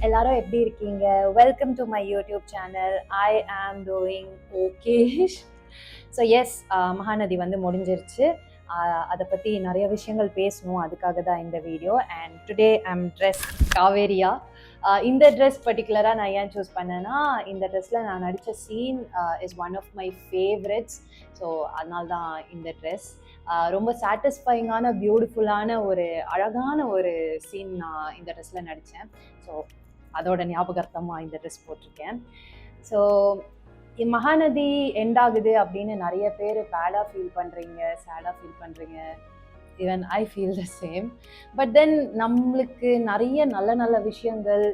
எல்லாரும் எப்படி இருக்கீங்க? Welcome to my YouTube channel. I am doing okay. So yes, Mahanadi வந்து முடிஞ்சிருச்சு. அதை பற்றி நிறைய விஷயங்கள் பேசணும், அதுக்காக தான் இந்த வீடியோ. அண்ட் டுடே ஐம் ட்ரெஸ் காவேரியா. இந்த ட்ரெஸ் பர்டிகுலராக நான் ஏன் சூஸ் பண்ணேன்னா, இந்த ட்ரெஸ்ஸில் நான் நடித்த scene is one of my favourites. So அதனால தான் இந்த ட்ரெஸ். ரொம்ப சாட்டிஸ்ஃபைங்கான பியூட்டிஃபுல்லான ஒரு அழகான ஒரு சீன் நான் இந்த ட்ரெஸ்ஸில் நடித்தேன். ஸோ அதோட ஞாபகார்த்தமாக இந்த ட்ரெஸ் போட்டிருக்கேன். ஸோ மகாநதி எண்ட் ஆகுது அப்படின்னு நிறைய பேர் பேடாக ஃபீல் பண்ணுறீங்க, சேடாக ஃபீல் பண்ணுறீங்க. Even I feel the same. But then நம்மளுக்கு நிறைய நல்ல நல்ல விஷயங்கள்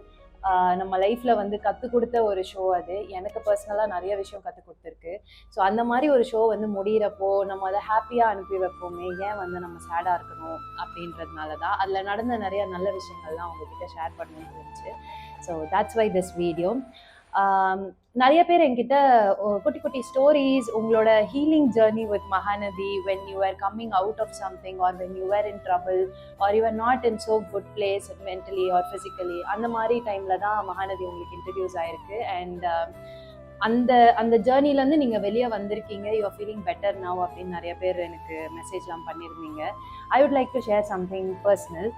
நம்ம லைஃப்பில் வந்து கற்றுக் கொடுத்த ஒரு ஷோ அது. எனக்கு பர்சனலாக நிறைய விஷயம் கற்றுக் கொடுத்துருக்கு. ஸோ அந்த மாதிரி ஒரு ஷோ வந்து முடிகிறப்போ நம்ம அதை ஹாப்பியாக அனுப்பி வைப்போமே, ஏன் வந்து நம்ம சேடாக இருக்கணும் அப்படின்றதுனால தான். அதில் நடந்த நிறைய நல்ல விஷயங்கள்லாம் உங்ககிட்ட ஷேர் பண்ணணும்னு இருந்துச்சு. So that's why this video. நிறைய பேர் என்கிட்ட குட்டி குட்டி ஸ்டோரிஸ், உங்களோட healing journey with Mahanadi, when you are coming out of something or when you are in trouble or you are not in so good place mentally or physically, அந்த மாதிரி டைமில் தான் மகாநதி உங்களுக்கு இன்ட்ரடியூஸ் ஆயிருக்கு. அண்ட் அந்த அந்த ஜேர்னிலேருந்து நீங்கள் வெளியே வந்திருக்கீங்க, you are feeling better now அப்படின்னு நிறைய பேர் எனக்கு மெசேஜ்லாம் பண்ணியிருந்தீங்க. I would like to share something personal.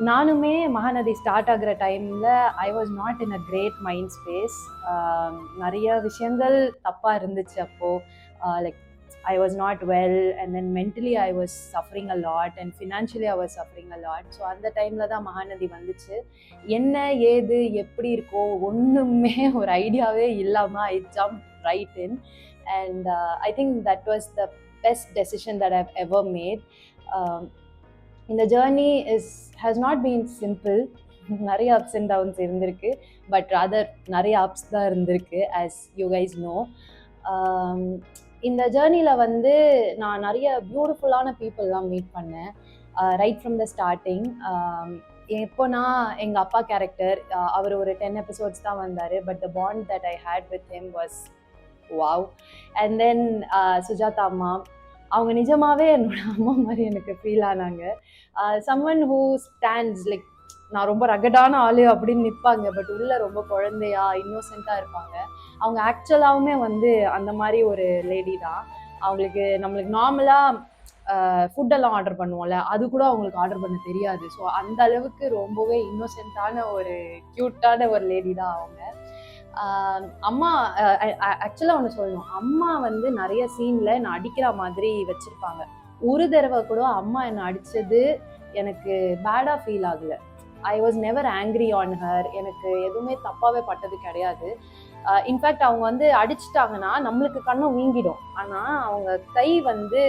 நானுமே மகாநதி ஸ்டார்ட் ஆகிற டைமில் I was not in a great mind space. நிறைய விஷயங்கள் தப்பாக இருந்துச்சு அப்போது. Like I was not well, and then mentally I was suffering a lot, and financially I was suffering a lot. So அந்த டைமில் தான் மகாநதி வந்துச்சு. என்ன ஏது எப்படி இருக்கோ ஒன்றுமே ஒரு ஐடியாவே இல்லாமல் I jump right in, and I think that was the best decision that I've ever made. இந்த journey has not been simple. நிறைய அப்ஸ் அண்ட் டவுன்ஸ் இருந்திருக்கு, பட் ராதர் நிறைய அப்ஸ் தான் இருந்திருக்கு, ஆஸ் யூ கைஸ் நோ. இந்த ஜேர்னியில் வந்து நான் நிறைய பியூட்டிஃபுல்லான பீப்புளெலாம் மீட் பண்ணேன் ரைட் ஃப்ரம் த ஸ்டார்டிங். எப்போனா எங்கள் அப்பா கேரக்டர், அவர் ஒரு 10 எபிசோட்ஸ் தான் வந்தார், but the bond that I had with him was wow. And then Sujatha அம்மா, அவங்க நிஜமாவே என்னோட அம்மா மாதிரி எனக்கு ஃபீல் ஆனாங்க. சம்மன் ஹூ ஸ்டாண்ட்ஸ் லைக், நான் ரொம்ப ரகடான ஆளு அப்படின்னு நிற்பாங்க, பட் உள்ள ரொம்ப குழந்தையா இன்னோசென்ட்டாக இருப்பாங்க. அவங்க ஆக்சுவலாகவுமே வந்து அந்த மாதிரி ஒரு லேடி தான். நம்மளுக்கு நார்மலாக ஃபுட்டெல்லாம் ஆர்டர் பண்ணுவோம்ல, அது கூட அவங்களுக்கு ஆர்டர் பண்ண தெரியாது. ஸோ அந்த அளவுக்கு ரொம்பவே இன்னோசென்ட்டான ஒரு க்யூட்டான ஒரு லேடி தான் அவங்க. அம்மா ஆக்சுவலாக ஒன்று சொல்லணும், அம்மா வந்து நிறைய சீனில் நான் அடிக்கிற மாதிரி வச்சுருப்பாங்க. ஒரு தடவை கூட அம்மா என்னை அடித்தது எனக்கு பேடாக ஃபீல் ஆகலை. I was never angry on her. எனக்கு எதுவுமே தப்பாகவே பட்டது கிடையாது. இன்ஃபேக்ட் அவங்க வந்து அடிச்சிட்டாங்கன்னா நம்மளுக்கு கண்ணும் வீங்கிடும், ஆனால் அவங்க கை வந்து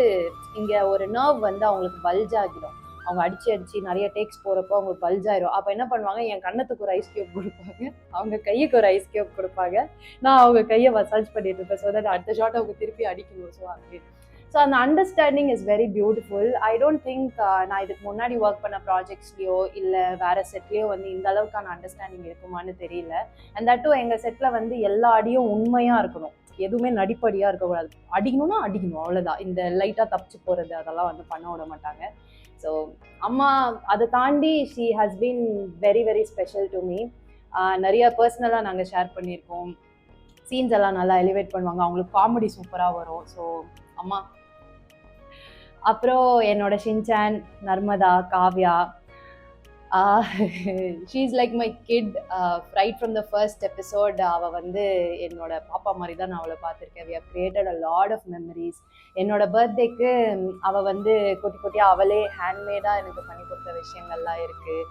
இங்கே ஒரு நர்வ் வந்து அவங்களுக்கு பல்ஜ் ஆகிடும். அவங்க அடிச்சு நிறைய டேக்ஸ் போகிறப்போ அவங்களுக்கு பல்ஜ் ஆயிரும். அப்போ என்ன பண்ணுவாங்க, என் கண்ணத்துக்கு ஒரு ஐஸ் கியூப் கொடுப்பாங்க, அவங்க கையுக்கு ஒரு ஐஸ் கியூப் கொடுப்பாங்க. நான் அவங்க கையை மசாஜ் பண்ணிட்டு இருப்பேன், ஸோ தட் அடுத்த ஷாட் அவங்க திருப்பி அடிக்கணும். ஸோ அப்படின்னு ஸோ அந்த understanding is very beautiful. I don't think நான் இதுக்கு முன்னாடி ஒர்க் பண்ண ப்ராஜெக்ட்ஸ்லையோ இல்லை வேறு செட்லேயோ வந்து இந்த அளவுக்கான அண்டர்ஸ்டாண்டிங் இருக்குமான்னு தெரியல. அண்ட் தட்டும் எங்கள் செட்டில் வந்து எல்லா அடியும் உண்மையாக இருக்கணும், எதுவுமே நடிப்படியாக இருக்கக்கூடாது. அடிக்கணும்னா அடிக்கணும், அவ்வளோதான். இந்த லைட்டாக தப்பிச்சு போகிறது அதெல்லாம் வந்து பண்ண விட மாட்டாங்க. ஸோ அம்மா அதை தாண்டி she has been very very special to me. நிறைய பர்சனலாக நாங்கள் ஷேர் பண்ணியிருக்கோம். சீன்ஸ் எல்லாம் நல்லா எலிவேட் பண்ணுவாங்க, அவங்களுக்கு காமெடி சூப்பராக வரும். ஸோ அம்மா. அப்புறம் என்னோட Shinchan, Narmada, Kavya, she is like my kid. Right from the first episode அவள் வந்து என்னோட பாப்பா மாதிரி தான் நான் அவளை பார்த்துருக்கேன். We have created a lot of memories. என்னோட பர்த்டேக்கு அவள் வந்து குட்டி குட்டியாக அவளே ஹேண்ட்மேடாக எனக்கு பண்ணி கொடுத்த விஷயங்கள்லாம் இருக்குது.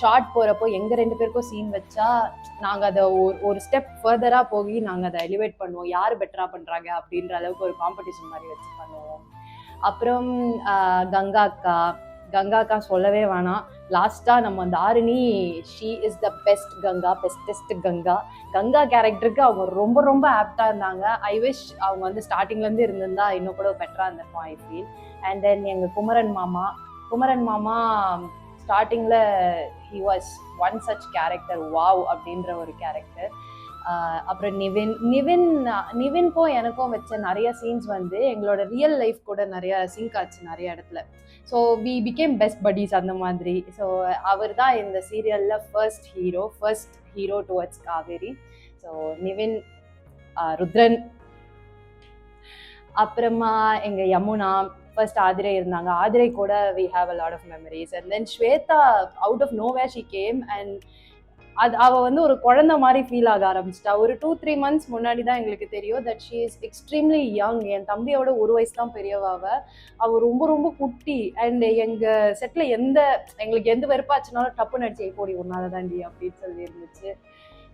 ஷார்ட் போகிறப்போ எங்கள் 2 பேருக்கும் சீன் வச்சா நாங்கள் அதை ஒரு ஸ்டெப் ஃபர்தராக போய் நாங்கள் அதை எலிவேட் பண்ணுவோம், யார் பெட்டராக பண்ணுறாங்க அப்படின்ற அளவுக்கு ஒரு காம்படிஷன் மாதிரி வச்சு பண்ணுவோம். அப்புறம் கங்கா அக்கா சொல்லவே வேணாம். லாஸ்ட்டாக நம்ம அந்த Aarini, she is the best Ganga, bestest Ganga கேரக்டருக்கு அவங்க ரொம்ப ரொம்ப ஆப்டாக இருந்தாங்க. ஐ விஷ் அவங்க வந்து ஸ்டார்டிங்லேருந்து இருந்திருந்தா இன்னும் கூட பெட்டராக இருந்திருக்கும், ஐ ஃபீல். அண்ட் தென் எங்கள் குமரன் மாமா ஸ்டார்டிங்கில் he was one such character, wow அப்படின்ற ஒரு கேரக்டர். அப்புறம் நிவின்க்கும் எனக்கும் வச்ச நிறைய சீன்ஸ் வந்து எங்களோட ரியல் லைஃப் கூட நிறைய சிங்க் ஆச்சு நிறைய இடத்துல. So we became best buddies அந்த மாதிரி. ஸோ அவர் தான் இந்த சீரியலில் first hero towards Kaveri. So Nivin, Rudran, அப்புறமா எங்கள் யமுனா, ஃபர்ஸ்ட் ஆதிரை இருந்தாங்க. ஆதிரை கூட we have a lot of memories. And then Swetha out of nowhere she came. And அவள் வந்து ஒரு குழந்தை மாதிரி ஃபீல் ஆக ஆரம்பிச்சிட்டா. ஒரு 2-3 months முன்னாடி தான் எங்களுக்கு தெரியும் that she is extremely young. என் தம்பியோட 1 வயசு தான் பெரியவாவ. அவள் ரொம்ப ரொம்ப குட்டி. அண்ட் எங்கள் செட்டில் எங்களுக்கு எந்த வெறுப்பாச்சுனாலும் டப்புன்னு அடிச்சு போடி ஒன்னால தாண்டி அப்படின்னு சொல்லி இருந்துச்சு.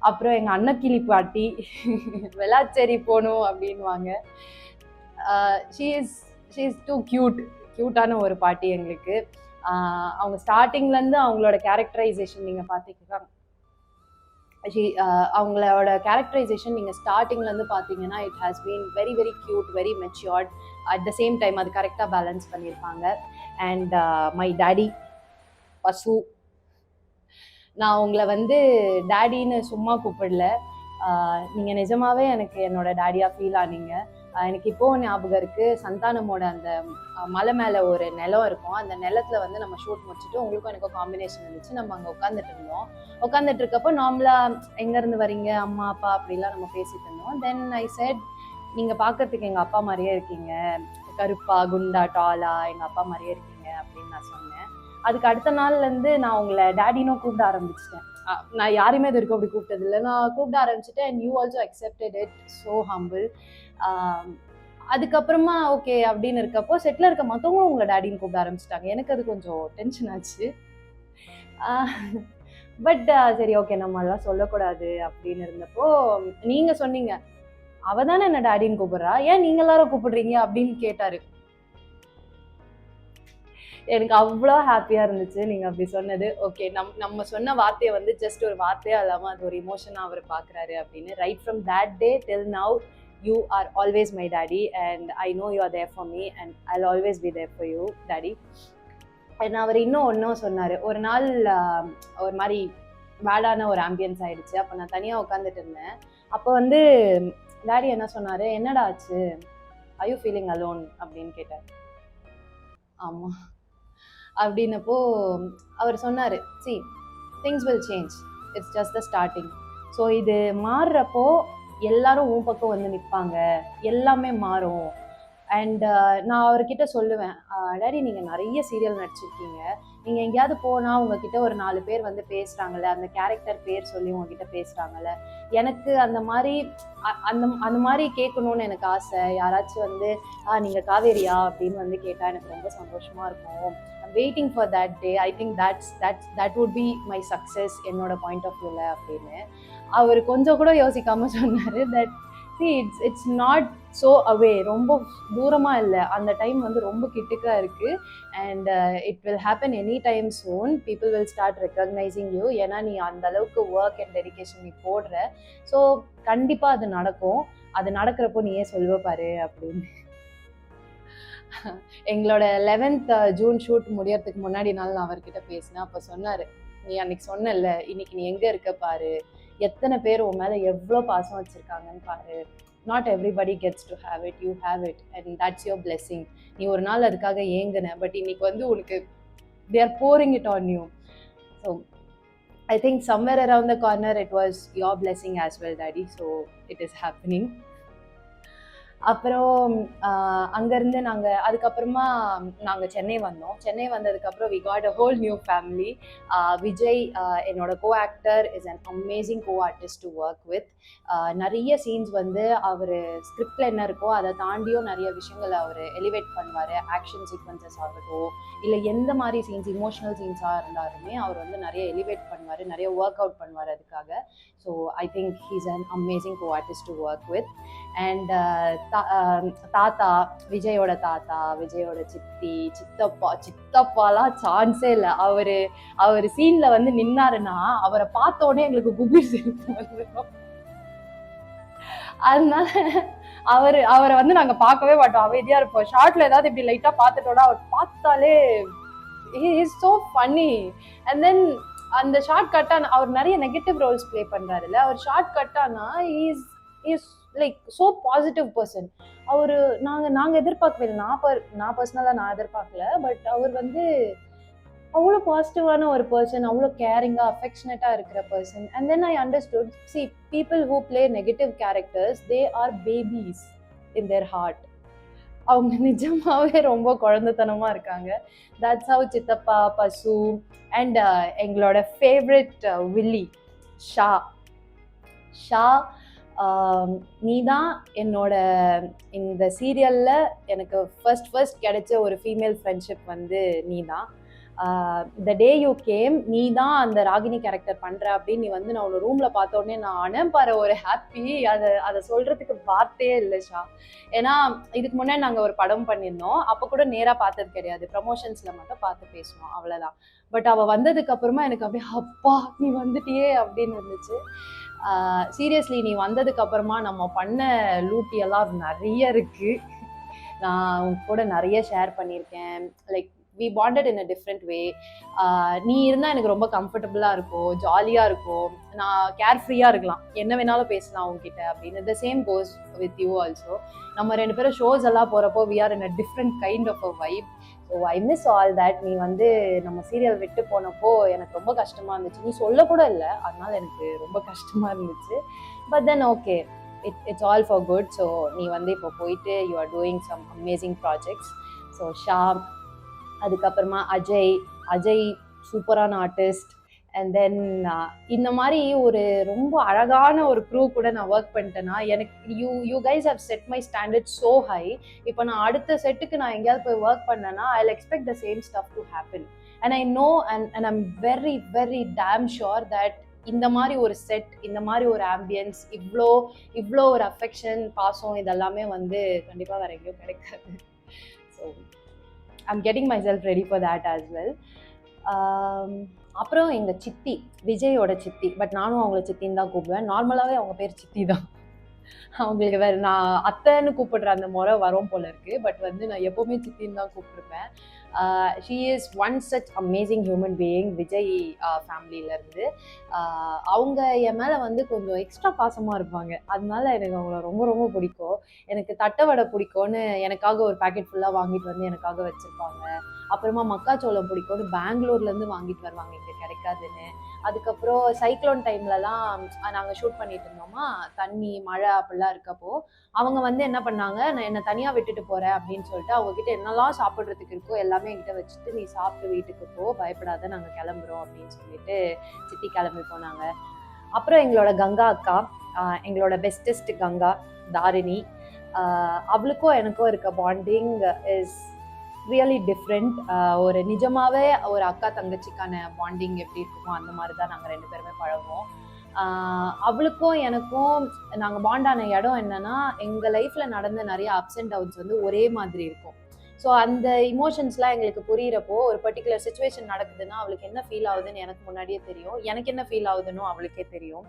அப்புறம் எங்கள் அன்னக்கிளி பாட்டி வெளாச்சேரி போகணும் அப்படின்வாங்க. ஷீ இஸ் டூ க்யூட்டான ஒரு பாட்டி எங்களுக்கு. அவங்க ஸ்டார்டிங்லேருந்து அவங்களோட கேரக்டரைசேஷன் நீங்கள் பார்த்தீங்கன்னா அவங்களோட கேரக்டரைசேஷன் நீங்கள் ஸ்டார்டிங்லேருந்து பார்த்தீங்கன்னா it has been very very cute, very matured. At the same time அது கரெக்டாக பேலன்ஸ் பண்ணியிருப்பாங்க. அண்ட் மை டேடி பசு, நான் உங்களை வந்து டேடின்னு சும்மா கூப்பிடல, நீங்கள் நிஜமாவே எனக்கு என்னோட டேடியாக ஃபீல் ஆனீங்க. எனக்கு இப்போவும் ஞாபகம் இருக்குது, சந்தானமோட அந்த மலை மேலே ஒரு நிலம் இருக்கும். அந்த நிலத்தில் வந்து நம்ம ஷூட் முடிச்சுட்டு உங்களுக்கும் எனக்கும் காம்பினேஷன் இருந்துச்சு. நம்ம அங்கே உட்காந்துட்டு இருக்கப்போ நார்மலாக எங்கேருந்து வரீங்க, அம்மா அப்பா அப்படிலாம் நம்ம பேசிட்டு இருந்தோம். தென் ஐ செட், நீங்கள் பார்க்கறதுக்கு எங்கள் அப்பா மாதிரியே இருக்கீங்க, கருப்பா குண்டா டாலா எங்கள் அப்பா மாதிரியே இருக்கீங்க அப்படின்னு நான் சொன்னேன். அதுக்கு அடுத்த நாள்லேருந்து நான் உங்களை டேடினும் கூப்பிட ஆரம்பிச்சிட்டேன். நான் யாருமே இது வரைக்கும் அப்படி கூப்பிட்டது இல்லை, நான் கூப்பிட ஆரம்பிச்சிட்டேன். And you also accepted it, so humble. அதுக்கப்புறமா ஓகே அப்படின்னு இருக்கப்போ செட்டில் இருக்க மற்றவங்களும் உங்களை டேடின்னு கூப்பிட ஆரம்பிச்சிட்டாங்க. எனக்கு அது கொஞ்சம் டென்ஷன் ஆச்சு. பட் சரி ஓகே நம்ம எல்லாம் சொல்லக்கூடாது அப்படின்னு இருந்தப்போ நீங்கள் சொன்னீங்க, அவ தானே என்ன டேடின்னு கூப்பிடுறா, ஏன் நீங்கள் எல்லாரும் கூப்பிடுறீங்க அப்படின்னு கேட்டாரு. எனக்கு அவ்வளோ ஹாப்பியாக இருந்துச்சு நீங்கள் அப்படி சொன்னது. ஓகே, நம்ம சொன்ன வார்த்தையை வந்து ஜஸ்ட் ஒரு வார்த்தையாக இல்லாமல் அது ஒரு இமோஷனாக அவர் பார்க்குறாரு அப்படின்னு. Right from that day till now you are always my daddy and I know you are there for me and I'll always be there for you daddy. and அவர் இன்னும் சொன்னார். ஒரு நாள் ஒரு மாதிரி பேடான ஒரு ஆம்பியன்ஸ் ஆயிடுச்சு. அப்போ நான் தனியாக உட்காந்துட்டு இருந்தேன். அப்போ வந்து டாடி என்ன சொன்னார், என்னடா ஆச்சு, are you feeling alone அப்படின்னு கேட்டார். ஆமாம் அப்படின்னப்போ அவர் சொன்னார், see things will change, it's just the starting. So இது மாறுறப்போ எல்லாரும் உன் பக்கம் வந்து நிற்பாங்க, எல்லாமே மாறும். அண்ட் நான் அவர்கிட்ட சொல்லுவேன், டாடி நீங்கள் நிறைய சீரியல் நடிச்சிருக்கீங்க, நீங்கள் எங்கேயாவது போனால் உங்ககிட்ட ஒரு 4 பேர் வந்து பேசுகிறாங்கல்ல, அந்த கேரக்டர் பேர் சொல்லி உங்ககிட்ட பேசுகிறாங்கல்ல, எனக்கு அந்த மாதிரி கேட்கணுன்னு எனக்கு ஆசை. யாராச்சும் வந்து நீங்கள் காவேரியா அப்படின்னு வந்து கேட்டால் எனக்கு ரொம்ப சந்தோஷமாக இருக்கும். I'm waiting for that day. I think that would be my success என்னோட பாயிண்ட் ஆஃப் வியூவில் அப்படின்னு. அவர் கொஞ்சம் கூட யோசிக்காமல் சொன்னார் that see it's not so away, ரொம்ப தூரமாக இல்லை, அந்த டைம் வந்து ரொம்ப கிட்டக்கா இருக்குது. And it will happen any time soon. People will start recognizing you. ஏன்னா நீ அந்த அளவுக்கு ஒர்க் அண்ட் டெடிகேஷன் நீ போடுற. ஸோ கண்டிப்பாக அது நடக்கும். அது நடக்கிறப்போ நீயே சொல்லுவ பாரு அப்படின்னு. எங்களோட 11th ஜூன் ஷூட் முடியறதுக்கு முன்னாடி நாள் நான் அவர்கிட்ட பேசினேன். அப்போ சொன்னார், நீ அன்னைக்கு சொன்னல, இன்னைக்கு நீ எங்கே இருக்க பாரு, எத்தனை பேர் உன் மேலே எவ்வளோ பாசம் வச்சுருக்காங்கன்னு பாரு. Not everybody gets to have it, you have it and that's your blessing. நீ ஒரு நாள் அதுக்காக ஏங்குன, பட் இன்னைக்கு வந்து உனக்கு they are pouring it on you. So I think somewhere around the corner it was your blessing as well daddy, so it is happening. அப்புறம் அங்கேருந்து அதுக்கப்புறமா நாங்கள் சென்னை வந்தோம். சென்னை வந்ததுக்கப்புறம் we got a whole new family. Vijay என்னோட co actor is an amazing co artist to work with. நிறைய scenes வந்து அவர் ஸ்கிரிப்டில் என்ன இருக்கோ அதை தாண்டியும் நிறைய விஷயங்களை அவர் எலிவேட் பண்ணுவார். ஆக்ஷன் சீக்வன்சஸ் ஆகட்டும், இல்லை எந்த மாதிரி சீன்ஸ் இமோஷனல் சீன்ஸாக இருந்தாலுமே அவர் வந்து நிறைய எலிவேட் பண்ணுவார், நிறைய ஒர்க் அவுட் பண்ணுவார் அதுக்காக. So I think he's an amazing co artist to work with. And தாத்தா, விஜயோட தாத்தா, விஜயோட சித்தி, சித்தப்பாலாம் சான்ஸே இல்லை. அவர் சீன்ல வந்து நின்னாருன்னா அவரை பார்த்த உடனே எங்களுக்கு குபீர் சிரிப்பு வந்துடும். அதனால அவரை வந்து நாங்க பார்க்கவே மாட்டோம், அமைதியா இருப்போம். ஷார்ட்ல ஏதாவது இப்படி லைட்டா பார்த்துட்டோம்னா அவர் பார்த்தாலே he is so funny. And then அந்த ஷார்ட் கட்டான அவர் நிறைய நெகட்டிவ் ரோல்ஸ் ப்ளே பண்றாருல்ல, அவர் ஷார்ட் கட்டானா is like so positive person. அவரு நாங்க எதிர்பார்க்கவே இல்லை. நான் பர்சனலா நான் எதிர்பார்க்கல. பட் அவர் வந்து அவ்வளோ பாசிட்டிவான ஒரு பர்சன், அவ்வளோ கேரிங்கா அஃபெக்ஷனேட்டா இருக்கிற person. And then I understood, see people who play negative characters, they are babies in their heart. அவங்க நிஜமாவே ரொம்ப குழந்தைத்தனமா இருக்காங்க. தட்ஸ் ஹவ் சித்தப்பா, பசு அண்ட் எங்களோட ஃபேவரட் வில்லி ஷா. ஷா, நீ தான் என்னோட இந்த சீரியல்ல எனக்கு ஃபர்ஸ்ட் கிடைச்ச ஒரு ஃபீமேல் ஃப்ரெண்ட்ஷிப் வந்து நீ தான். த டே யூ கேம், நீ தான் அந்த ராகினி கேரக்டர் பண்ற அப்படின்னு நீ வந்து நான் உன்னோட ரூம்ல பார்த்த உடனே நான் ஆனேன் பாரு ஒரு ஹாப்பி. அதை சொல்றதுக்கு வார்த்தையே இல்லை ஷா. ஏன்னா இதுக்கு முன்னாடி நாங்கள் ஒரு படம் பண்ணியிருந்தோம், அப்போ கூட நேராக பார்த்தது கிடையாது, ப்ரமோஷன்ஸ்ல மட்டும் பார்த்து பேசணும் அவ்வளோதான். பட் அவள் வந்ததுக்கு அப்புறமா எனக்கு அப்படியே அப்பா நீ வந்துட்டியே அப்படின்னு இருந்துச்சு. சீரியஸ்லி நீ வந்ததுக்கு அப்புறமா நம்ம பண்ண லூட்டியெல்லாம் நிறைய இருக்கு. நான் உங்க கூட நிறைய ஷேர் பண்ணியிருக்கேன். Like we bonded in a different way. நீ இருந்தால் எனக்கு ரொம்ப கம்ஃபர்டபுளாக இருக்கும், ஜாலியாக இருக்கும், நான் கேர்ஃப்ரீயாக இருக்கலாம், என்ன வேணாலும் பேசலாம் உங்ககிட்ட அப்படின்னு. The same goes with you also. நம்ம ரெண்டு பேரும் ஷோஸ் எல்லாம் போகிறப்போ we are in a different kind of a vibe. So I miss all that. நீ வந்து நம்ம சீரியல் விட்டு போனப்போ எனக்கு ரொம்ப கஷ்டமாக இருந்துச்சு. நீ சொல்ல கூட இல்லை, அதனால எனக்கு ரொம்ப கஷ்டமாக இருந்துச்சு. But then okay, it's all for good. So நீ வந்து இப்போ போயிட்டு you are doing some amazing projects. So Sha, அதுக்கப்புறமா அஜய் சூப்பரான ஆர்டிஸ்ட். அண்ட் தென் இந்த மாதிரி ஒரு ரொம்ப அழகான ஒரு க்ரூ கூட நான் ஒர்க் பண்ணிட்டேன்னா எனக்கு you guys have set my standard so high. இப்போ நான் அடுத்த செட்டுக்கு நான் எங்கேயாவது போய் ஒர்க் பண்ணேன்னா I will expect the same stuff to happen. And I know and I'm very very damn sure that இந்த மாதிரி ஒரு செட், இந்த மாதிரி ஒரு ஆம்பியன்ஸ், இவ்வளோ ஒரு அஃபெக்ஷன், பாசம், இதெல்லாமே வந்து கண்டிப்பாக வேற எங்கேயும் கிடைக்காது. So I'm getting myself ready for that as well. அப்புறம் எங்கள் சித்தி, விஜயோட சித்தி, பட் நானும் அவங்கள சித்தின்னு தான் கூப்பிடுவேன். நார்மலாகவே அவங்க பேர் சித்தி தான். அவங்களுக்கு வேறு நான் அத்தைன்னு கூப்பிடுற அந்த முறை வரும் போல இருக்கு. பட் வந்து நான் எப்போவுமே சித்தின்னு தான் கூப்பிட்டுருப்பேன். She is one such amazing human being. Vijay ஃபேமிலியிலேருந்து அவங்க என் மேலே வந்து கொஞ்சம் எக்ஸ்ட்ரா பாசமாக இருப்பாங்க. அதனால எனக்கு அவங்கள ரொம்ப ரொம்ப பிடிக்கும். எனக்கு தட்டை வடை பிடிக்கும்னு எனக்காக ஒரு பேக்கெட் ஃபுல்லாக வாங்கிட்டு வந்து எனக்காக வச்சுருப்பாங்க. அப்புறமா மக்காச்சோளம் பிடிக்கும்னு பெங்களூர்லேருந்து வாங்கிட்டு வருவாங்க, இங்கே கிடைக்காதுன்னு. அதுக்கப்புறம் சைக்ளோன் டைம்லலாம் நாங்கள் ஷூட் பண்ணிட்டு இருந்தோமா, தண்ணி மழை அப்படிலாம் இருக்கப்போ அவங்க வந்து என்ன பண்ணாங்க, நான் என்னை தனியாக விட்டுட்டு போகிறேன் அப்படின்னு சொல்லிட்டு அவங்ககிட்ட என்னெல்லாம் சாப்பிட்றதுக்கு இருக்கோ எல்லாமே என்கிட்ட வச்சுட்டு நீ சாப்பிட்டு வீட்டுக்கு போ, பயப்படாத நாங்கள் கிளம்புறோம் அப்படின்னு சொல்லிட்டு சித்தி கிளம்பி போனாங்க. அப்புறம் எங்களோட கங்கா அக்கா, எங்களோட பெஸ்டஸ்ட் கங்கா தாரிணி, அவளுக்கும் எனக்கும் இருக்க பாண்டிங் இஸ் ரியலி டிஃப்ரெண்ட். ஒரு நிஜமாவே ஒரு அக்கா தங்கச்சிக்கான பாண்டிங் எப்படி இருக்குமோ அந்த மாதிரி தான் நாங்கள் ரெண்டு பேருமே பழகுவோம். அவளுக்கும் எனக்கும் நாங்கள் பாண்டான இடம் என்னன்னா, எங்கள் லைஃப்பில் நடந்த நிறைய அப்ஸ் அண்ட் டவுன்ஸ் வந்து ஒரே மாதிரி இருக்கும். ஸோ அந்த இமோஷன்ஸ்லாம் எங்களுக்கு புரியிறப்போ ஒரு பர்டிகுலர் சுச்சுவேஷன் நடக்குதுன்னா அவளுக்கு என்ன ஃபீல் ஆகுதுன்னு எனக்கு முன்னாடியே தெரியும், எனக்கு என்ன ஃபீல் ஆகுதுன்னு அவளுக்கே தெரியும்.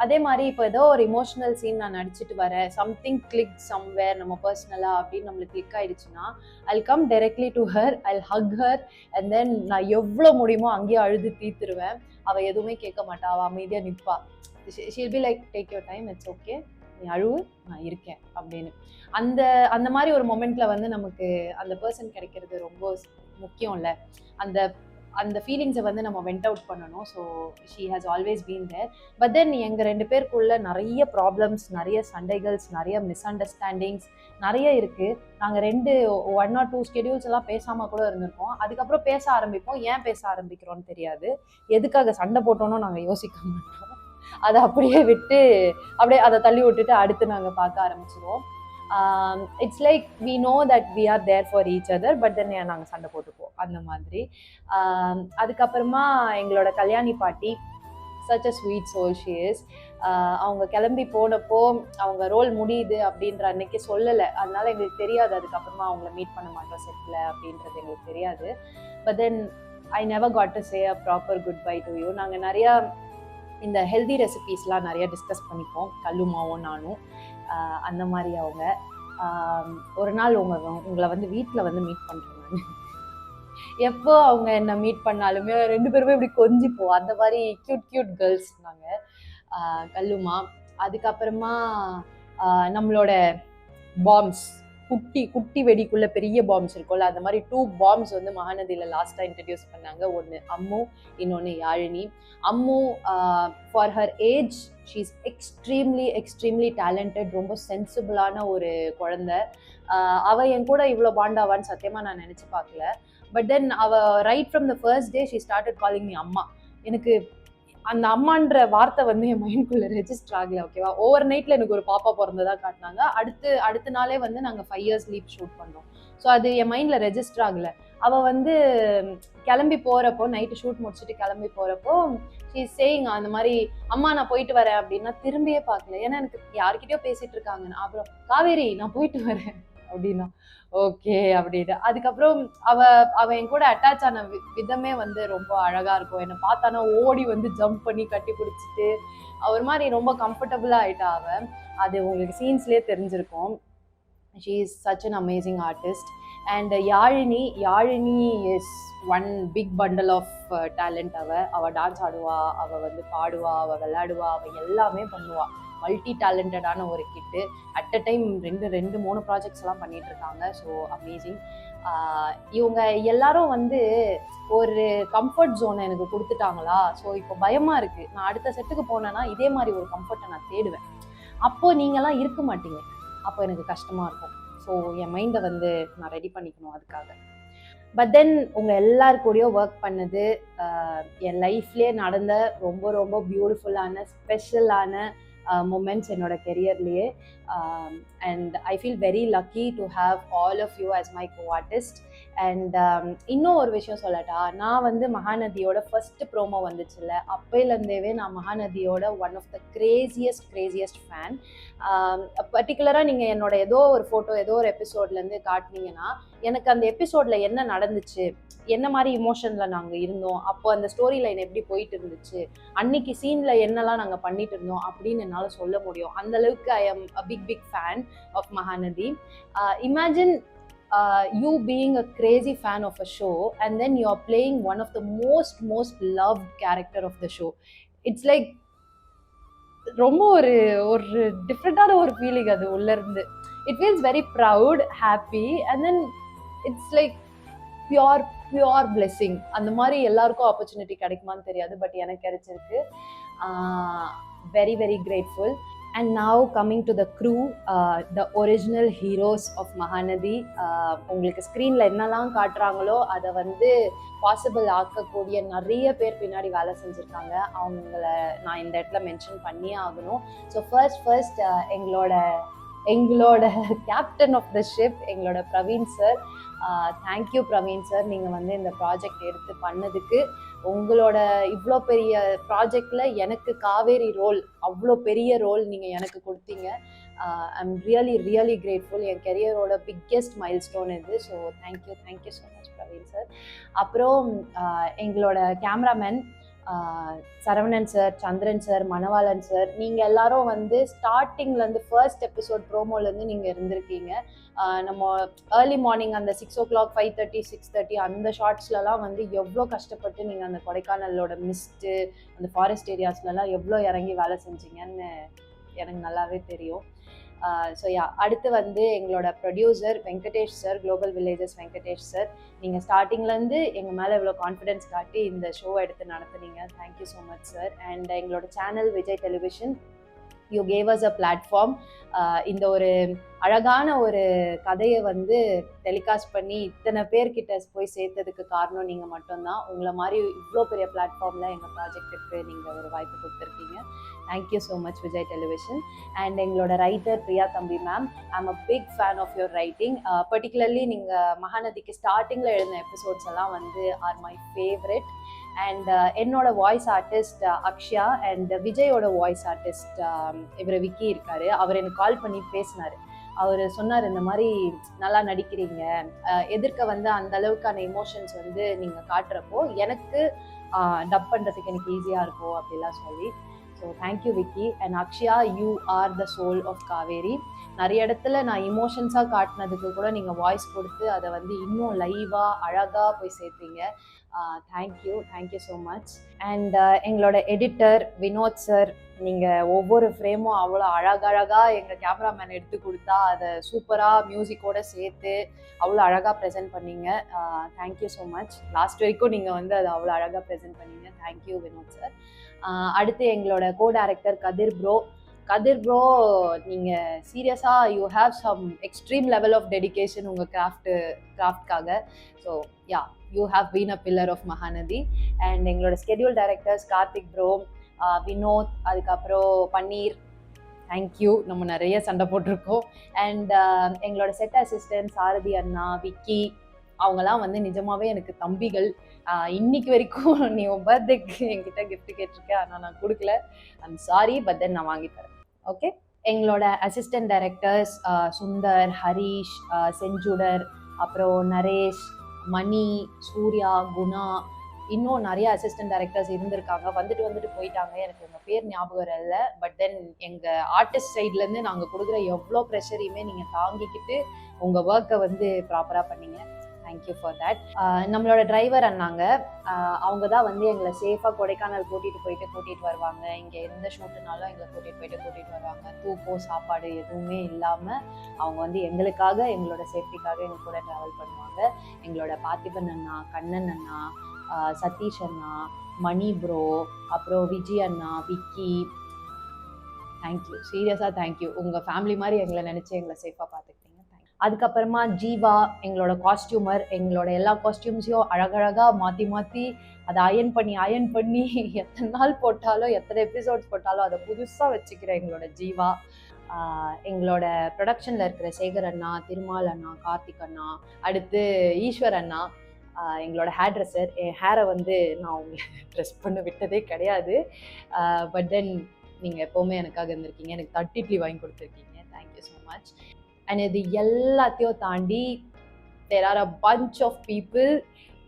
அதே மாதிரி இப்போ ஏதோ ஒரு இமோஷனல் சீன் நான் நடிச்சிட்டு வரேன், சம்திங் கிளிக் சம்வேர் நம்ம பர்சனலாக அப்படின்னு நம்மளுக்கு கிளிக் ஆகிடுச்சுன்னா I come directly to her, I hug her and then நான் எவ்வளோ முடியுமோ அங்கேயே அழுது தீர்த்துருவேன். அவள் எதுவுமே கேட்க மாட்டா, அவள் அமைதியாக நிற்பா. She'll be like take your time, it's okay, நீ அழுவு, நான் இருக்கேன் அப்படின்னு. அந்த மாதிரி ஒரு மொமெண்ட்ல வந்து நமக்கு அந்த பர்சன் கிடைக்கிறது ரொம்ப முக்கியம் இல்லை. அந்த ஃபீலிங்ஸை வந்து நம்ம வெண்ட் அவுட் பண்ணணும். So she has always been there. But then எங்கள் ரெண்டு பேருக்குள்ள நிறைய ப்ராப்ளம்ஸ், நிறைய சண்டைகள்ஸ், நிறைய மிஸ் அண்டர்ஸ்டாண்டிங்ஸ் நிறைய இருக்குது. நாங்கள் 1 or 2 ஸ்கெடியூல்ஸ் எல்லாம் பேசாமல் கூட இருந்திருக்கோம். அதுக்கப்புறம் பேச ஆரம்பிப்போம். ஏன் பேச ஆரம்பிக்கிறோன்னு தெரியாது, எதுக்காக சண்டை போட்டோன்னு நாங்கள் யோசிக்க மாட்டோம். அதை அப்படியே விட்டு அப்படியே அதை தள்ளி விட்டுட்டு அடுத்து நாங்கள் பார்க்க ஆரம்பிச்சிடுவோம். It's like we know that we are there for each other, but then நாங்கள் சண்டை போட்டுப்போம் அந்த மாதிரி. அதுக்கப்புறமா எங்களோட கல்யாணி பாட்டி, such a sweet soul she is. அவங்க கிளம்பி போனப்போ அவங்க ரோல் முடியுது அப்படின்ற அன்னைக்கு சொல்லலை, அதனால எங்களுக்கு தெரியாது. அதுக்கப்புறமா அவங்கள மீட் பண்ண மாட்டோம் செட்டில் அப்படின்றது எங்களுக்கு தெரியாது. But then I never got to say a proper good bye to you. நாங்கள் நிறையா இந்த ஹெல்தி ரெசிபீஸ்லாம் நிறைய டிஸ்கஸ் பண்ணிப்போம், கல்லுமாவும் நானும். அந்த மாதிரி அவங்க ஒரு நாள் உங்களை வந்து வீட்டில் வந்து மீட் பண்ணுறேன் நான். எப்போ அவங்க என்ன மீட் பண்ணாலுமே 2 பேருமே இப்படி கொஞ்சிப்போம். அந்த மாதிரி கியூட் கியூட் கேர்ள்ஸ் நாங்க கல்லுமா. அதுக்கப்புறமா நம்மளோட பாம்ஸ், குட்டி குட்டி வெடிக்குள்ள பெரிய பாம்ஸ் இருக்கும்ல, அந்த மாதிரி 2 பாம்ஸ் வந்து மகாநதியில லாஸ்டா இன்ட்ரடியூஸ் பண்ணாங்க. ஒன்னு அம்மு, இன்னொன்னு Yazhini. Ammu for her age she is extremely talented. ரொம்ப சென்சிபிளான ஒரு குழந்தை. அவ என் கூட இவ்வளோ பாண்டாவான்னு சத்தியமா நான் நினைச்சு பார்க்கல. பட் தென் அவ right from the first day she started calling me அம்மா. எனக்கு அந்த அம்மான்ற வார்த்தை வந்து என் மைண்ட்குள்ள ரெஜிஸ்டர் ஆகல. ஓகேவா, ஓவர் நைட்ல எனக்கு ஒரு பாப்பா பிறந்ததா காட்டினாங்க. அடுத்த நாளே வந்து நாங்க 5 years லீவ் ஷூட் பண்ணோம். ஸோ அது என் மைண்ட்ல ரெஜிஸ்டர் ஆகல. அவ வந்து கிளம்பி போறப்போ, நைட்டு ஷூட் முடிச்சுட்டு கிளம்பி போறப்போ ஷீ சேயிங் அந்த மாதிரி, அம்மா நான் போயிட்டு வரேன் அப்படின்னா திரும்பியே பார்க்கல. ஏன்னா எனக்கு யார்கிட்டயோ பேசிட்டு இருக்காங்க. அப்புறம் காவேரி நான் போயிட்டு வரேன் அப்படின்னா ஓகே அப்படின்னு. அதுக்கப்புறம் அவ என் கூட அட்டாச் ஆன விதமே வந்து ரொம்ப அழகா இருக்கும். என்னை பார்த்தானா ஓடி வந்து ஜம்ப் பண்ணி கட்டி பிடிச்சிட்டு ஒரு மாதிரி ரொம்ப கம்ஃபர்டபுளா ஆயிட்டா அவ. அது உங்களுக்கு சீன்ஸ்லயே தெரிஞ்சிருக்கும். She is such an amazing artist. And Yazhini is one big bundle of talent. அவ டான்ஸ் ஆடுவா, அவ வந்து பாடுவா, அவ விளையாடுவா, அவ எல்லாமே பண்ணுவா. மல்டி டேலண்டடான ஒரு கிட்டு. அட் அ டைம் 3 ப்ராஜெக்ட்ஸ் எல்லாம் பண்ணிட்டு இருக்காங்க. So amazing. இவங்க எல்லாரும் வந்து ஒரு கம்ஃபர்ட் ஜோனை எனக்கு கொடுத்துட்டாங்களா. ஸோ இப்போ பயமா இருக்கு. நான் அடுத்த செட்டுக்கு போனேன்னா இதே மாதிரி ஒரு கம்ஃபர்ட்டை நான் தேடுவேன். அப்போ நீங்கெல்லாம் இருக்க மாட்டீங்க. அப்போ எனக்கு கஷ்டமா இருக்கும். ஸோ என் மைண்டை வந்து நான் ரெடி பண்ணிக்கணும் அதுக்காக. பட் தென் உங்க எல்லாருக்கூடயும் ஒர்க் பண்ணது என் லைஃப்லேயே நடந்த ரொம்ப ரொம்ப பியூட்டிஃபுல்லான ஸ்பெஷலான moments என்னோட கெரியர்லேயே. And I feel very lucky to have all of you as my co-artist. அண்ட் இன்னும் ஒரு விஷயம் சொல்லட்டா, நான் வந்து மகாநதியோட ஃபர்ஸ்ட் ப்ரோமோ வந்துச்சுல்ல, அப்பையிலேருந்தேவே நான் மகாநதியோட one of the craziest fan. பர்டிகுலராக நீங்கள் என்னோட ஏதோ ஒரு ஃபோட்டோ ஏதோ ஒரு எபிசோட்லேருந்து காட்டினீங்கன்னா எனக்கு அந்த எபிசோடில் என்ன நடந்துச்சு, என்ன மாதிரி இமோஷனில் நாங்கள் இருந்தோம், அப்போ அந்த ஸ்டோரி லைன் எப்படி போயிட்டு இருந்துச்சு, அன்னைக்கு சீனில் என்னெல்லாம் நாங்கள் பண்ணிட்டு இருந்தோம் அப்படின்னு என்னால் சொல்ல முடியும். அந்த அளவுக்கு I am a big fan of Mahanadi. Imagine you being a crazy fan of a show and then you are playing one of the most loved character of the show. It's like ரொம்ப ஒரு டிஃப்ரெண்டான ஒரு feeling அது உள்ள இருந்து. It feels very proud, happy and then it's like pure blessing. அந்த மாதிரி எல்லாருக்கும் ஆப்பர்ச்சுனிட்டி கிடைக்குமான்னு தெரியாது, பட் எனக்கு கிடைச்சிருக்கு. very grateful. And now coming to the crew, the original heroes of Mahanadi. உங்களுக்கு ஸ்க்ரீனில் என்னெல்லாம் காட்டுறாங்களோ அதை வந்து பாசிபிள் ஆக்கக்கூடிய நிறைய பேர் பின்னாடி வேலை செஞ்சுருக்காங்க. அவங்கள நான் இந்த இடத்துல மென்ஷன் பண்ணியே ஆகணும். ஸோ ஃபர்ஸ்ட் எங்களோட கேப்டன் ஆஃப் த ஷிப் எங்களோட Praveen sir. Thank you Praveen sir, நீங்கள் வந்து இந்த ப்ராஜெக்ட் எடுத்து பண்ணதுக்கு. உங்களோட இவ்வளோ பெரிய ப்ராஜெக்டில் எனக்கு காவேரி ரோல், அவ்வளோ பெரிய ரோல் நீங்கள் எனக்கு கொடுத்தீங்க. I'm really grateful. என் கெரியரோட பிக்கெஸ்ட் மைல்ஸ்டோன் இது. So thank you so much Praveen sir. அப்புறம் எங்களோட cameraman Saravanan sir, Chandran sir, Manavalan sir, நீங்கள் எல்லாரும் வந்து ஸ்டார்டிங்லேருந்து ஃபர்ஸ்ட் எபிசோட் ப்ரோமோலேருந்து நீங்கள் இருந்திருக்கீங்க. நம்ம ஏர்லி மார்னிங் அந்த 6 o'clock 5:30 6:30 அந்த ஷார்ட்ஸ்லலாம் வந்து எவ்வளோ கஷ்டப்பட்டு நீங்கள் அந்த கொடைக்கானலோட மிஸ்ட்டு அந்த ஃபாரஸ்ட் ஏரியாஸ்லலாம் எவ்வளோ இறங்கி வேலை செஞ்சீங்கன்னு எனக்கு நல்லாவே தெரியும். ஸோ அடுத்து வந்து எங்களோட producer Venkatesh sir, global villages Venkatesh sir. நீங்கள் ஸ்டார்டிங்லேருந்து எங்கள் மேலே இவ்வளோ கான்ஃபிடென்ஸ் காட்டி இந்த ஷோ எடுத்து நடத்துனீங்க. Thank you so much sir. And எங்களோட channel Vijay television, you gave us a platform. இந்த ஒரு அழகான ஒரு கதையை வந்து டெலிகாஸ்ட் பண்ணி இத்தனை பேர்கிட்ட போய் சேர்த்ததுக்கு காரணம் நீங்கள் மட்டும்தான். உங்களை மாதிரி இவ்வளோ பெரிய பிளாட்ஃபார்மில் எங்கள் ப்ராஜெக்ட்டுக்கு நீங்கள் ஒரு வாய்ப்பு கொடுத்துருக்கீங்க. Thank you so much Vijay television. And எங்களோட writer Priya Thambi ma'am, I'm a big fan of your writing. Particularly நீங்கள் மகாநதிக்கு ஸ்டார்டிங்கில் எழுதின எபிசோட்ஸ் எல்லாம் வந்து ஆர் மை ஃபேவரெட். அண்ட் என்னோட வாய்ஸ் ஆர்டிஸ்ட் அக்ஷயா அண்ட் விஜயோட வாய்ஸ் ஆர்டிஸ்ட் இவர் விக்கி இருக்காரு. அவர் எனக்கு கால் பண்ணி பேசினார். அவர் சொன்னார், இந்த மாதிரி நல்லா நடிக்கிறீங்க, எதிர்க்க வந்து அந்த அளவுக்கான எமோஷன்ஸ் வந்து நீங்கள் காட்டுறப்போ எனக்கு டப் பண்ணுறதுக்கு எனக்கு ஈஸியாக இருக்கும் அப்படிலாம் சொல்லி. So thank you Vicky. And Akshaya, you are the soul of Kaveri. நிறைய இடத்துல நான் இமோஷன்ஸாக காட்டினதுக்கு கூட நீங்கள் வாய்ஸ் கொடுத்து அதை வந்து இன்னும் லைவாக அழகாக போய் சேர்த்தீங்க. Thank you so much. அண்ட் எங்களோட எடிட்டர் வினோத் சார், நீங்கள் ஒவ்வொரு ஃப்ரேமும் அவ்வளோ அழகழகாக எங்கள் கேமராமேன் எடுத்து கொடுத்தா அதை சூப்பராக மியூசிக்கோடு சேர்த்து அவ்வளோ அழகாக ப்ரெசென்ட் பண்ணீங்க. Thank you so much. லாஸ்ட் வரைக்கும் நீங்கள் வந்து அதை அவ்வளோ அழகாக ப்ரெசென்ட் பண்ணீங்க. Thank you Vinod sir. அடுத்து எங்களோட கோ டைரக்டர் கதிர் ப்ரோ, நீங்கள் சீரியஸாக you have some extreme level of dedication உங்கள் கிராஃப்ட்காக. So ya, you have been a pillar of மகாநதி. அண்ட் எங்களோட schedule directors Karthik bro, Vinod, அதுக்கப்புறம் பன்னீர், தேங்க்யூ. நம்ம நிறைய சண்டை போட்டிருக்கோம். அண்ட் எங்களோட செட் அசிஸ்டன்ட் சாரதி அண்ணா, விக்கி, அவங்கெல்லாம் வந்து நிஜமாவே எனக்கு தம்பிகள். இன்னைக்கு வரைக்கும் நீ உன் பர்த்டேக்கு என்கிட்ட கிஃப்ட் கேட்டிருக்கேன், ஆனால் நான் கொடுக்கல. ஐம் சாரி, பட் தென் நான் வாங்கி தரேன். ஓகே. எங்களோட அசிஸ்டன்ட் டைரக்டர்ஸ் சுந்தர், ஹரீஷ், செஞ்சுடர், அப்புறம் நரேஷ், மணி, சூர்யா, குணா, இன்னும் நிறைய அசிஸ்டன்ட் டைரக்டர்ஸ் இருந்திருக்காங்க. வந்துட்டு போயிட்டாங்க. எனக்கு உங்கள் பேர் ஞாபகம் இல்லை. பட் தென் எங்கள் ஆர்டிஸ்ட் சைட்லேருந்து நாங்கள் கொடுக்குற எவ்வளோ ப்ரெஷரையுமே நீங்கள் தாங்கிக்கிட்டு உங்கள் ஒர்க்கை வந்து ப்ராப்பராக பண்ணீங்க. Thank you for that. நம்மளோட டிரைவர் அண்ணாங்க, அவங்க தான் வந்து எங்களை சேஃபாக கொடைக்கானல் கூட்டிகிட்டு வருவாங்க. இங்கே எந்த ஷூட்டுனாலும் எங்களை கூட்டிகிட்டு வருவாங்க. தூக்கம், சாப்பாடு எதுவுமே இல்லாமல் அவங்க வந்து எங்களுக்காக, எங்களோட சேஃப்டிக்காக எங்கள் கூட ட்ராவல் பண்ணுவாங்க. எங்களோட பார்த்திபன் அண்ணா, கண்ணன் அண்ணா, சதீஷ் அண்ணா, மணி ப்ரோ, அப்புறம் விஜய் அண்ணா, விக்கி, தேங்க்யூ. சீரியஸாக தேங்க்யூ. உங்கள் ஃபேமிலி மாதிரி எங்களை நினச்சி எங்களை சேஃபாக பார்த்துக்கிட்டீங்க. அதுக்கப்புறமா ஜீவா, எங்களோட காஸ்டியூமர், எங்களோட எல்லா காஸ்டியூம்ஸையும் அழகழகாக மாற்றி அதை அயன் பண்ணி எத்தனை நாள் போட்டாலும், எத்தனை எபிசோட்ஸ் போட்டாலும் அதை புதுசாக வச்சுக்கிற எங்களோட ஜீவா. எங்களோட ப்ரொடக்ஷனில் இருக்கிற சேகர் அண்ணா, திருமால் அண்ணா, கார்த்திக் அண்ணா, அடுத்து ஈஸ்வர் அண்ணா, எங்களோட ஹேர் ட்ரெஸ்ஸர். என் ஹேரை வந்து நான் உங்களை ட்ரெஸ் பண்ண விட்டதே கிடையாது. பட் தென் நீங்கள் எப்போவுமே எனக்காக இருந்திருக்கீங்க. எனக்கு தட்டு இட்லி வாங்கி கொடுத்துருக்கீங்க. Thank you so much. அண்ட் இது எல்லாத்தையும் தாண்டி there are a bunch of people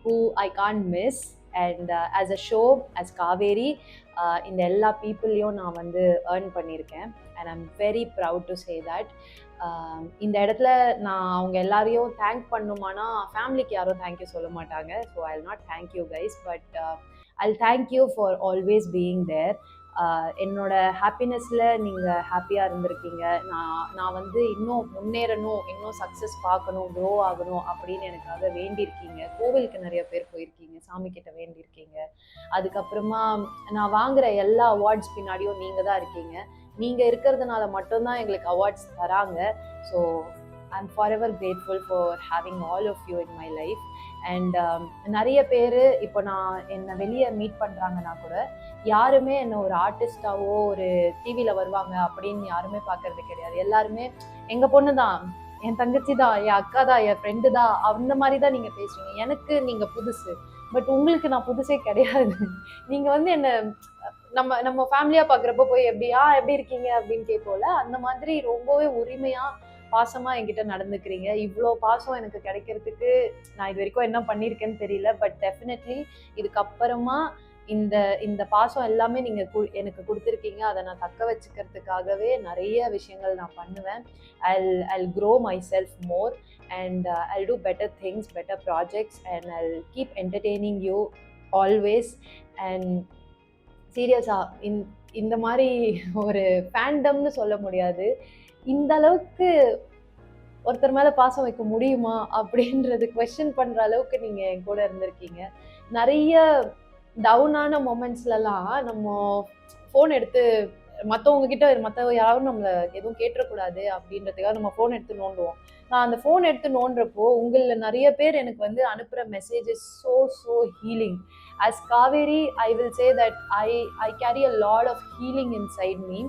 who I can't miss. And as a show, as Kaveri, இந்த எல்லா பீப்புளையும் நான் வந்து ஏர்ன் பண்ணியிருக்கேன். And I'm very proud to say that. இந்த இடத்துல நான் அவங்க எல்லாரையும் தேங்க் பண்ணுமானா ஃபேமிலிக்கு யாரும் தேங்க்யூ சொல்ல மாட்டாங்க. So I will not thank you guys, but I will thank you for always being there. என்னோட ஹாப்பினஸில் நீங்கள் ஹாப்பியாக இருந்திருக்கீங்க. நான் வந்து இன்னும் முன்னேறணும், இன்னும் சக்ஸஸ் பார்க்கணும், க்ரோ ஆகணும் அப்படின்னு எனக்காக வேண்டியிருக்கீங்க. கோவிலுக்கு நிறைய பேர் போயிருக்கீங்க, சாமிக்கிட்ட வேண்டியிருக்கீங்க. அதுக்கப்புறமா நான் வாங்குகிற எல்லா அவார்ட்ஸ் பின்னாடியும் நீங்கள் தான் இருக்கீங்க. நீங்கள் இருக்கிறதுனால மட்டும்தான் எங்களுக்கு அவார்ட்ஸ் தராங்க. So I'm forever grateful for having all of you in my life. And நிறைய பேர் இப்போ என்னை வெளியே மீட் பண்ணுறாங்கன்னா கூட யாருமே என்னை ஒரு ஆர்டிஸ்டாவோ ஒரு டிவியில் வருவாங்க அப்படின்னு யாருமே பார்க்கறது கிடையாது. எல்லாருமே எங்கள் பொண்ணு தான், என் தங்கச்சி தான், என் அக்கா தான், என் ஃப்ரெண்டு தான், அந்த மாதிரி தான் நீங்கள் பேசுவீங்க. எனக்கு நீங்கள் புதுசு, பட் உங்களுக்கு நான் புதுசே கிடையாது. நீங்கள் வந்து என்னை நம்ம ஃபேமிலியாக பார்க்குறப்போ போய் எப்படி இருக்கீங்க அப்படின்னு கேட்போம்ல, அந்த மாதிரி ரொம்பவே உரிமையாக பாசமாக என்கிட்ட நடந்துக்கிறீங்க. இவ்வளோ பாசம் எனக்கு கிடைக்கிறதுக்கு நான் இது வரைக்கும் என்ன பண்ணியிருக்கேன்னு தெரியல. பட் டெஃபினெட்லி இதுக்கப்புறமா இந்த பாசம் எல்லாமே நீங்கள் எனக்கு கொடுத்துருக்கீங்க. அதை நான் தக்க வச்சுக்கிறதுக்காகவே நிறைய விஷயங்கள் நான் பண்ணுவேன். I'll grow myself more and I'll do better things, better projects, and I'll keep entertaining you always. And சீரியஸாக இந்த மாதிரி ஒரு ஃபேண்டம்னு சொல்ல முடியாது, இந்த அளவுக்கு ஒருத்தர் மேலே பாசம் வைக்க முடியுமா அப்படின்றது குவெஸ்சன் பண்ணுற அளவுக்கு நீங்கள் என் கூட இருந்திருக்கீங்க. நிறைய டவுனான மொமெண்ட்ஸ்லலாம் நம்ம ஃபோன் எடுத்து மற்ற யாரும் நம்மளை எதுவும் கேட்டுறக்கூடாது அப்படின்றதுக்காக நம்ம ஃபோன் எடுத்து நோண்டுவோம். நான் அந்த ஃபோன் எடுத்து நோண்டுறப்போ உங்களில் நிறைய பேர் எனக்கு வந்து அனுப்புகிற messages so healing. As Kaveri, I will say that I carry a lot of healing inside me.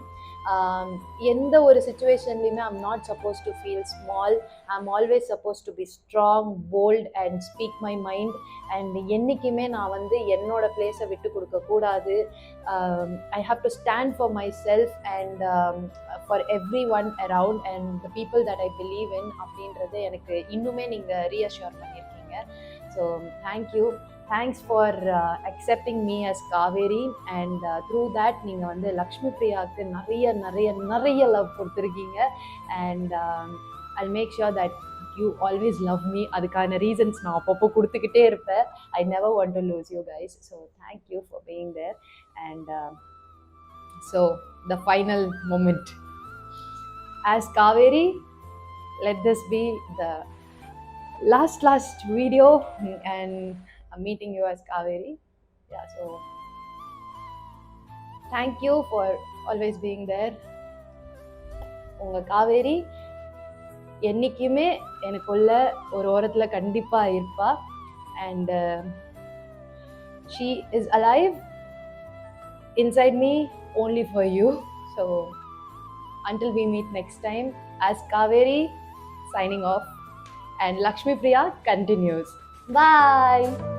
எந்த ஒரு சுச்சுவேஷன்லையுமே I'm not suppose to feel small. I'm always suppose to be strong, bold and speak my mind. And என்றைக்குமே நான் வந்து என்னோட பிளேஸை விட்டு கொடுக்கக்கூடாது. I have to stand for myself and for everyone around and the people that I believe in அப்படின்றது எனக்கு இன்னுமே நீங்கள் ரீஅஷ்யூர் பண்ணியிருக்கீங்க. So thank you. Thanks for accepting me as Kaveri and through that நீங்கள் வந்து லக்ஷ்மி பிரியாவுக்கு நிறைய நிறைய நிறைய லவ் கொடுத்துருக்கீங்க and I'll make sure that you always love me. அதுக்கான ரீசன்ஸ் நான் அப்பப்போ கொடுத்துக்கிட்டே இருப்பேன். I never want to lose you guys. So thank you for being there. And so the final moment. As Kaveri, let this be the last video and I'm meeting you as Kaveri. Yeah, so thank you for always being there. உங்க காவேரி என்னைக்குமே எனக்குள்ள ஒரு ஓரத்தில் கண்டிப்பாக இருப்பா and she is alive inside me only for you. So until we meet next time, as Kaveri signing off and Lakshmi Priya continues. Bye.